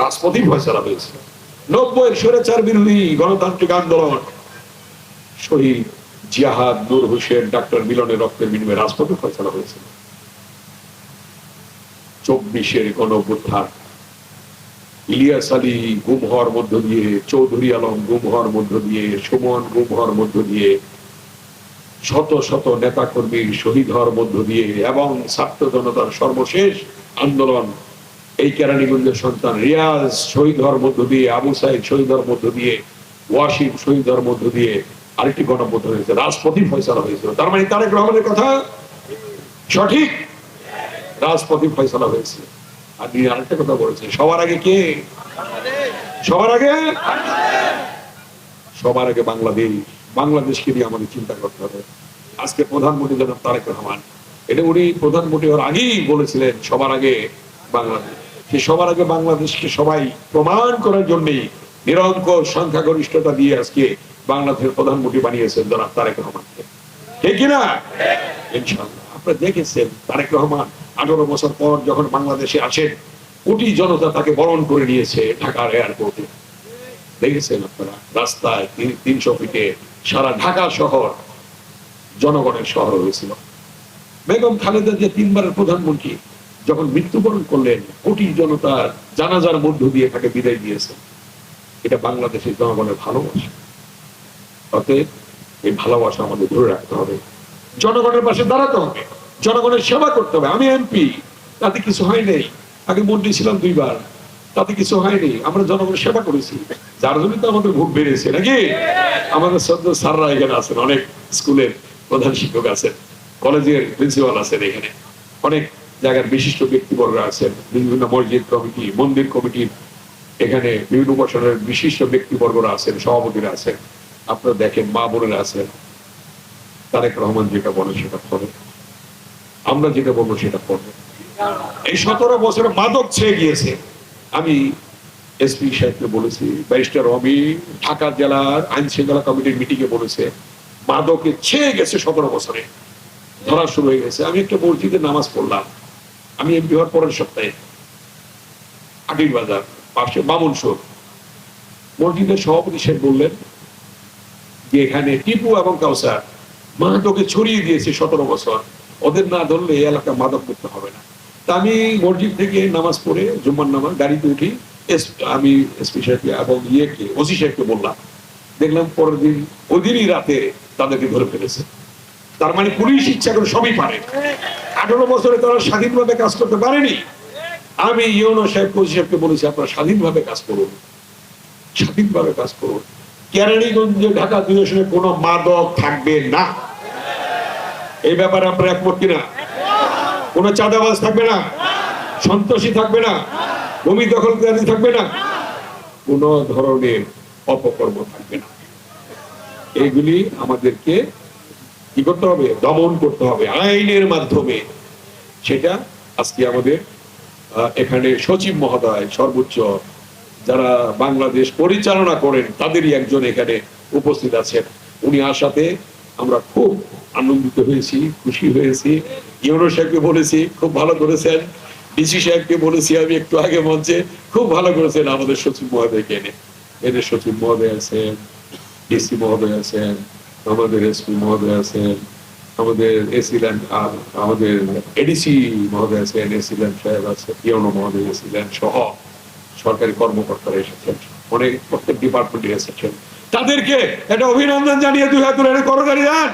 রাজপথে ফয়সালা হয়েছিল। 90-এর স্বৈরাচার বিরোধী গণতান্ত্রিক আন্দোলন, শহীদ জিয়াহাদ, নূর হোসেন, ডাক্তার মিলনের রক্তের বিনিময়ে রাজপথে ফয়সালা হয়েছিল। 24-এর গণঅভ্যুত্থান, ইলিয়াস আলী গুম হওয়ার মধ্য দিয়ে, চৌধুরী আলম গুম হওয়ার মধ্য দিয়ে, সুমন গুম হওয়ার মধ্য দিয়ে, শত শত নেতা কর্মীর শহীদ হওয়ার মধ্য দিয়ে এবং ছাত্র জনতার সর্বশেষ আন্দোলন, এই কেরানীগঞ্জের সন্তান রিয়াজ শহীদ হওয়ার মধ্য দিয়ে, আবু সাইদ শহীদ হওয়ার মধ্য দিয়ে, ওয়াসিম শহীদ হওয়ার মধ্য দিয়ে আরেকটি গণঅভ্যুত্থান হয়েছে, রাজপথে ফয়সালা হয়েছিল। তার মানে তারেক রহমানের কথা সঠিক, রাজপথে ফয়সালা হয়েছে। আর তিনি আরেকটা কথা বলেছেন, সবার আগে কে? সবার আগে বাংলাদেশ। বাংলাদেশকে নিয়ে আমাদের চিন্তা করতে হবে। আজকে প্রধানমন্ত্রী জনাব তারেক রহমান, এটা উনি প্রধানমন্ত্রী হওয়ার আগেই বলেছিলেন সবার আগে বাংলাদেশ। সেই সবার আগে বাংলাদেশকে সবাই প্রমাণ করার জন্যই নিরঙ্কুশ সংখ্যাগরিষ্ঠতা দিয়ে আজকে বাংলাদেশের প্রধানমন্ত্রী বানিয়েছেন জনাব তারেক রহমানকে, ঠিক কিনা? ইনশাআল্লাহ আপনারা দেখেছেন তারেক রহমান 18 বছর পর যখন বাংলাদেশে আসেন, কোটি জনতা তাকে বরণ করে নিয়েছে ঢাকার এয়ারপোর্টে। দেখেছেন আপনারা, রাস্তায় 300 ফিটে সারা ঢাকা শহর জনগণের শহর হয়েছিল। বেগম খালেদা যে 3বারের প্রধানমন্ত্রী যখন মৃত্যুবরণ করলেন, কোটি জনতার জানাজার মধ্য দিয়ে তাকে বিদায় দিয়েছে। এটা বাংলাদেশের জনগণের ভালোবাসা। অতএব এই ভালোবাসা আমাদের ধরে রাখতে হবে, জনগণের পাশে দাঁড়াতে হবে, জনগণের সেবা করতে হবে। আমি এমপি, তাতে কিছু হয় নাই, আগে মন্ত্রী ছিলাম 2বার, তাতে কিছু হয়নি, আমরা জনগণের সেবা করেছি, যার জন্য তো আমাদের ভোট বেড়েছে নাকি? আমাদের সদ্য স্যাররা এখানে আছেন, অনেক স্কুলের প্রধান শিক্ষক আছেন, কলেজের প্রিন্সিপাল আছেন, এখানে অনেক জায়গার বিশিষ্ট ব্যক্তিবর্গরা আছেন, বিভিন্ন মসজিদ কমিটি, মন্দির কমিটির এখানে বিভিন্ন উপাসনের বিশিষ্ট ব্যক্তিবর্গরা আছেন, সভাপতিরা আছেন। আপনারা দেখেন, মা বোনেরা আছেন। তারেক রহমান যেটা বলে সেটা করে, আমরা যেটা বলবো সেটা করবো। এই 17 বছরে মাদক ছেয়ে গিয়েছে। আমি এসপি সাহেবকে বলেছি, ব্যারিস্টার রবি ঢাকা জেলার আইন শৃঙ্খলা কমিটির মিটিং এ বলেছে, মাদকে ছেয়ে গেছে 17 বছরে, ধরা শুরু হয়ে গেছে। আমি একটা মসজিদে নামাজ পড়লাম, আমি এমপি হওয়ার পরের সপ্তাহে, আটির বাজার পাশে বামুনসর মসজিদের সভাপতি সাহেব বললেন যে এখানে টিপু এবং কাউসার মাদকে ছড়িয়ে দিয়েছে 17 বছর, ওদের না ধরলে এই এলাকা মাদক মুক্ত হবে না। তা আমি মসজিদ থেকে নামাজ পড়ে জুম্মার নামাজ গাড়িতে উঠি, আমি এসপি সাহেবকে এবং ওসি সাহেবকে বললাম, দেখলাম পরের দিন ওই দিনই রাতে তাদেরকে ধরে ফেলেছে। তার মানে পুলিশ ইচ্ছা করে সবই পারে। 18 বছরে তারা স্বাধীনভাবে কাজ করতে পারেনি। আমি ইউনো সাহেব, ওসি সাহেবকে বলেছি, আপনারা স্বাধীনভাবে কাজ করুন, স্বাধীনভাবে কাজ করুন। কেরানীগঞ্জে ঢাকা অধিবেশনে কোনো মাদক থাকবে না, এই ব্যাপারে আপনারা একমত কিনা? কোন চাঁদাবাজ থাকবে না, সন্ত্রাসী থাকবে না, ভূমি দখলকারী থাকবে না, কোন ধরনের অপকর্ম থাকবে না। এইগুলি আমাদেরকে কি করতে হবে? দমন করতে হবে আইনের মাধ্যমে। সেটা আজকে আমাদের এখানে সচিব মহোদয়, সর্বোচ্চ যারা বাংলাদেশ পরিচালনা করেন তাদেরই একজন এখানে উপস্থিত আছেন। উনি আসাতে আমরা খুব আনন্দিত হয়েছি, খুশি হয়েছি। ইউনো সাহেবকে বলেছি, খুব ভালো করেছেন। ডিসি সাহেবকে বলেছি আমি একটু আগে মঞ্চে, খুব ভালো করেছেন। আমাদের সচিব মহোদয়কে এনে সচিব মহোদয় আছেন, ডিসি মহোদয় আছেন, আমাদের এসপি মহোদয় আছেন, আমাদের এসিল্যান্ড, আমাদের এডিসি মহোদয় আছেন, এসিল্যান্ড সাহেব আছে, ইউনো মহোদয় এসিল্যান্ড সহ সরকারি কর্মকর্তারা এসেছেন, অনেক প্রত্যেক ডিপার্টমেন্টে এসেছেন। তাদেরকে একটা অভিনন্দন জানিয়ে 2 হাত তুলে করতালি দেন।